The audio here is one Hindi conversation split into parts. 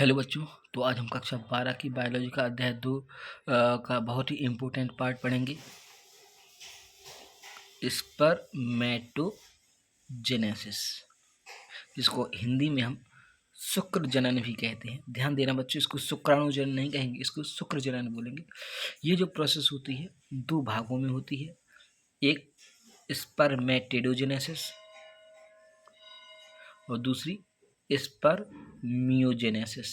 हेलो बच्चों। तो आज हम कक्षा 12 की बायोलॉजी का अध्याय 2 का बहुत ही इम्पोर्टेंट पार्ट पढ़ेंगे, स्पर्मेटोजेनेसिस, जिसको हिंदी में हम शुक्र जनन भी कहते हैं। ध्यान देना बच्चों, इसको शुक्राणु जनन नहीं कहेंगे, इसको शुक्र जनन बोलेंगे। ये जो प्रोसेस होती है दो भागों में होती है, एक स्पर्मेटिडोजेनेसिस और दूसरी स्पर्मियोजेनेसिस।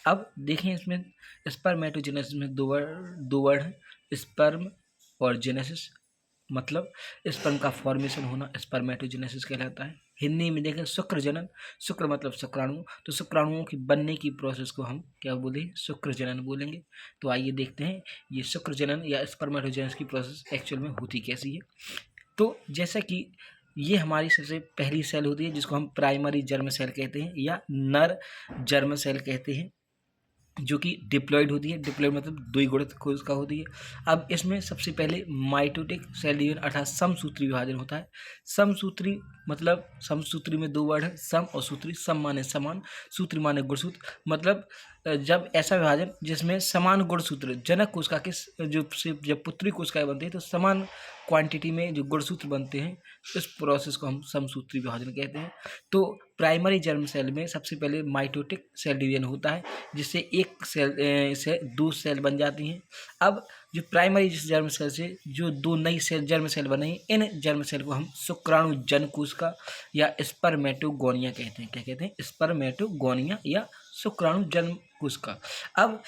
अब देखें, इसमें स्पर्मेटोजेनेसिस में दो वर्ड हैं, स्पर्म और जेनेसिस, मतलब स्पर्म का फॉर्मेशन होना स्पर्मेटोजेनेसिस कहलाता है। हिंदी में देखें शुक्र जनन, शुक्र मतलब शुक्राणु, तो शुक्राणुओं की बनने की प्रोसेस को हम क्या बोलेंगे, शुक्र जनन बोलेंगे। तो आइए देखते हैं ये शुक्र जनन या स्पर्मेटोजेनेसिस की प्रोसेस एक्चुअल में होती कैसी है। तो जैसा कि ये हमारी सबसे पहली सेल होती है जिसको हम प्राइमरी जर्म सेल कहते हैं या नर जर्म सेल कहते हैं, जो कि डिप्लॉयड होती है। डिप्लॉयड मतलब द्विगुणित कोशिका होती है। अब इसमें सबसे पहले माइटोटिक सेल डिवीजन अर्थात समसूत्री विभाजन होता है। समसूत्री मतलब समसूत्री में दो वर्ड है, सम और सूत्री। सम माने समान, सूत्री माने गुणसूत्र। मतलब जब ऐसा विभाजन जिसमें समान गुणसूत्र जनक कोशिका के जब पुत्री कोशिकाएं बनती है तो समान क्वांटिटी में जो गुणसूत्र बनते हैं, इस प्रोसेस को हम समसूत्री विभाजन कहते हैं। तो प्राइमरी जर्म सेल में सबसे पहले माइटोटिक सेल डिवीजन होता है, जिससे एक सेल से दो सेल बन जाती हैं। अब जो प्राइमरी जर्म सेल से जो दो नई सेल जर्म सेल बने हैं, इन जर्म सेल को हम शुक्राणु जन कोशिका या स्पर्मेटोगोनिया कहते हैं। क्या कहते हैं? स्पर्मेटोगोनिया या शुक्राणु जन्म कोशिका। अब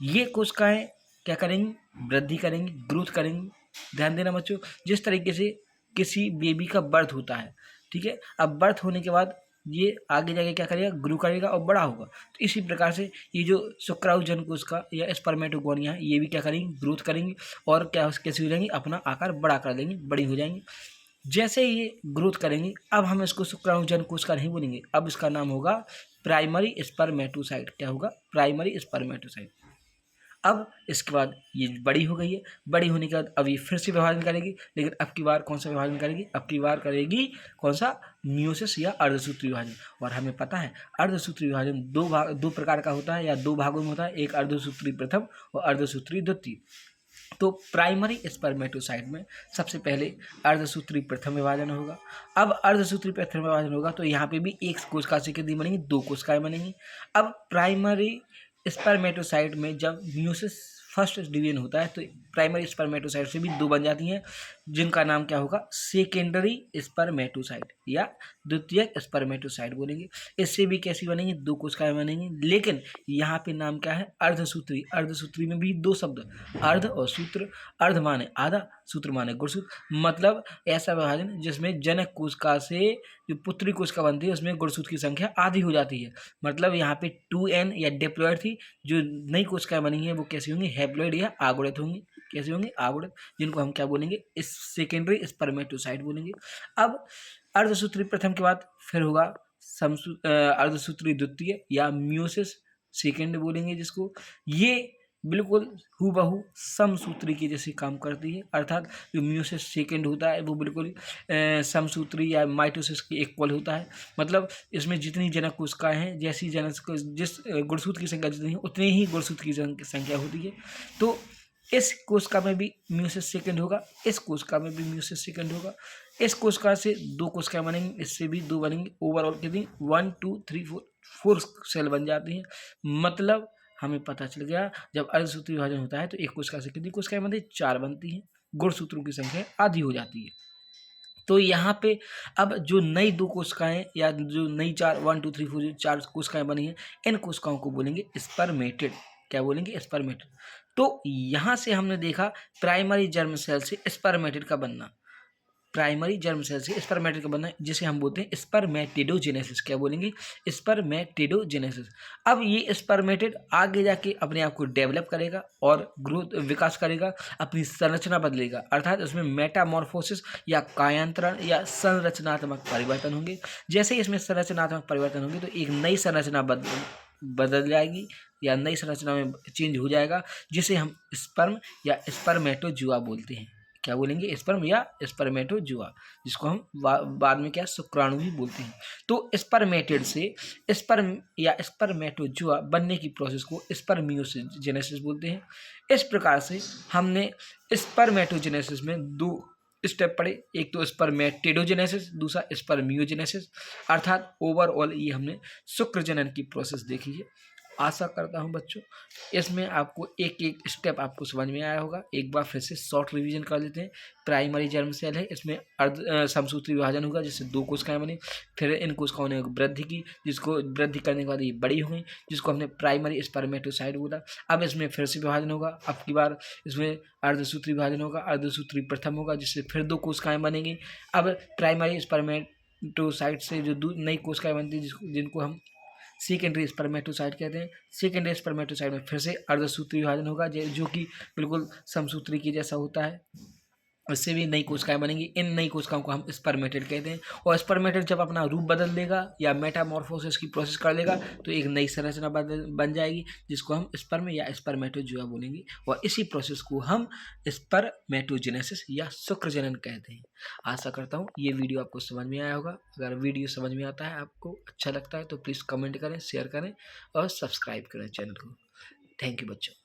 ये कोशिकाएं क्या करेंगी? वृद्धि करेंगी, ग्रोथ करेंगी। ध्यान देना बच्चों, जिस तरीके से किसी बेबी का बर्थ होता है, ठीक है, अब बर्थ होने के बाद ये आगे जाके क्या करेगा, ग्रो करेगा और बड़ा होगा। तो इसी प्रकार से ये जो शुक्राणु जन कोशिका या स्पर्मेटोगोनिया है, ये भी क्या करेंगी, ग्रोथ करेंगी और क्या कैसे हो जाएंगी, अपना आकार बड़ा कर लेंगी, बड़ी हो जाएंगी। जैसे ये ग्रोथ करेंगी, अब हम इसको शुक्राणु जन कोशिका नहीं बोलेंगे, अब इसका नाम होगा प्राइमरी स्पर्मेटोसाइट। क्या होगा? Primary spermatocyte. अब इसके बाद ये बड़ी हो गई है, बड़ी होने के बाद अब ये फिर से विभाजन करेगी, लेकिन अब की बार कौन सा विभाजन करेगी? अब की बार करेगी कौन सा? मियोसिस या अर्धसूत्री विभाजन। और हमें पता है अर्धसूत्री विभाजन दो प्रकार का होता है या दो भागों में होता है, एक अर्धसूत्री प्रथम और अर्धसूत्री द्वितीय। तो प्राइमरी स्पर्मेटोसाइट में सबसे पहले अर्धसूत्री प्रथम विभाजन होगा। अब अर्धसूत्री प्रथम विभाजन होगा तो यहाँ पे भी एक कोशिका से कितनी बनेंगी? दो कोशिकाएं बनेंगी। अब प्राइमरी स्पर्मेटोसाइट में जब मियोसिस फर्स्ट डिवीजन होता है तो प्राइमरी स्पर्मेटोसाइट से भी दो बन जाती हैं, जिनका नाम क्या होगा? सेकेंडरी स्पर्मेटोसाइट या द्वितीयक स्पर्मेटोसाइट बोलेंगे। इससे भी कैसी बनेंगी? दो कोशिकाएं बनेंगी, लेकिन यहाँ पे नाम क्या है? अर्धसूत्री। अर्धसूत्री में भी दो शब्द, अर्ध और सूत्र। अर्ध माने आधा, सूत्र माने गुणसूत्र। मतलब ऐसा विभाजन जिसमें जनक कोशिका से जो पुत्री कोशिका बनती है उसमें गुणसूत्र की संख्या आधी हो जाती है। मतलब यहाँ पे 2n या डिप्लॉयड थी, जो नई कोशिकाएं बनी हैं वो कैसी होंगी? हैप्लॉयड या आगुणित होंगी। कैसे होंगे? आगुणित, जिनको हम क्या बोलेंगे? इस सेकेंडरी स्पर्मेटोसाइट बोलेंगे। अब अर्धसूत्री प्रथम के बाद फिर होगा अर्धसूत्री द्वितीय या मियोसिस सेकेंड बोलेंगे जिसको। ये बिल्कुल हूबहू समसूत्री के जैसे काम करती है, अर्थात जो मियोसिस सेकेंड होता है वो बिल्कुल समसूत्री या माइटोसिस के इक्वल होता है। मतलब इसमें जितनी जनक कोशिकाएं हैं, जैसी जनक जिस गुणसूत्र की संख्या जितनी है उतनी ही गुणसूत्र की संख्या होती है। तो इस कोशिका में भी मियोसिस सेकेंड होगा, इस कोशिका में भी मियोसिस सेकेंड होगा। इस कोशिका से दो कोशिकाएं बनेंगी, इससे भी दो बनेंगी। ओवरऑल कितनी? 1 2 3 4 सेल बन जाती हैं। मतलब हमें पता चल गया जब अर्धसूत्री विभाजन होता है तो एक कोशिका से कितनी कोशिकाएं बनती है? 4 बनती हैं। गुणसूत्रों की संख्या आधी हो जाती है। तो यहाँ पे अब जो नई दो कोशिकाएं या जो नई 1 2 3 4 4 कोशिकाएं बनी हैं, इन कोशिकाओं को बोलेंगे स्पर्मेटेड। क्या बोलेंगे? स्पर्मेटेड। तो यहाँ से हमने देखा प्राइमरी जर्म सेल से स्पर्मेटेड का बनना, प्राइमरी जर्म सेल से स्पर्मेटेड का बनना, जिसे हम बोलते हैं स्पर्मेटिडोजेनेसिस। क्या बोलेंगे? स्पर्मेटिडोजेनेसिस। अब ये स्पर्मेटेड आगे जाके अपने आप को डेवलप करेगा और ग्रोथ विकास करेगा, अपनी संरचना बदलेगा, अर्थात उसमें मेटामॉर्फोसिस या कायांतरण या संरचनात्मक परिवर्तन होंगे। जैसे ही इसमें संरचनात्मक परिवर्तन होंगे तो एक नई संरचना बदल जाएगी या नई संरचना में चेंज हो जाएगा, जिसे हम स्पर्म या स्पर्मेटोजुआ बोलते हैं। क्या बोलेंगे, स्पर्म या स्पर्मेटोजुआ, जिसको हम बाद में क्या शुक्राणु भी बोलते हैं। तो स्पर्मेटिड से स्पर्म या स्पर्मेटोजुआ बनने की प्रोसेस को स्पर्मियोजेनेसिस बोलते हैं। इस प्रकार से हमने स्पर्मेटोजेनेसिस में दो स्टेप पढ़े, एक तो स्पर्मेटिडोजेनेसिस, दूसरा स्पर्मियोजेनेसिस, अर्थात ओवरऑल ये हमने शुक्र जनन की प्रोसेस देखी है। आशा करता हूं बच्चों इसमें आपको एक एक स्टेप आपको समझ में आया होगा। एक बार फिर से शॉर्ट रिवीजन कर लेते हैं। प्राइमरी जर्म सेल है, इसमें समसूत्री विभाजन होगा जिससे दो कोशिकाएं बनी, फिर इन कोशिकाओं ने वृद्धि की, जिसको वृद्धि करने के बाद ये बड़ी हो गई, जिसको हमने प्राइमरी स्पर्मेटोसाइट बोला। अब इसमें फिर से विभाजन होगा, अब की बार इसमें अर्धसूत्री विभाजन होगा, अर्धसूत्री प्रथम होगा, जिससे फिर दो कोशिकाएं बनेंगी। अब प्राइमरी स्पर्मेटोसाइट से जो नई कोशिकाएं बनती है जिनको हम सेकेंडरी स्पर्मेटोसाइट कहते हैं। सेकेंडरी स्पर्मेटोसाइट में फिर से अर्धसूत्री विभाजन होगा जो कि बिल्कुल समसूत्री की जैसा होता है, इससे भी नई कोशिकाएं बनेंगी। इन नई कोशिकाओं को हम स्पर्मेटिड कहते हैं। और स्पर्मेटिड जब अपना रूप बदल देगा या मेटामॉर्फोसिस की प्रोसेस कर लेगा तो एक नई संरचना बन जाएगी, जिसको हम स्पर्म या स्पर्मेटोजुआ बोलेंगे। और इसी प्रोसेस को हम स्पर्मेटोजेनेसिस या शुक्र जनन कहते हैं। आशा करता हूँ ये वीडियो आपको समझ में आया होगा। अगर वीडियो समझ में आता है, आपको अच्छा लगता है, तो प्लीज़ कमेंट करें, शेयर करें और सब्सक्राइब करें चैनल को। थैंक यू बच्चों।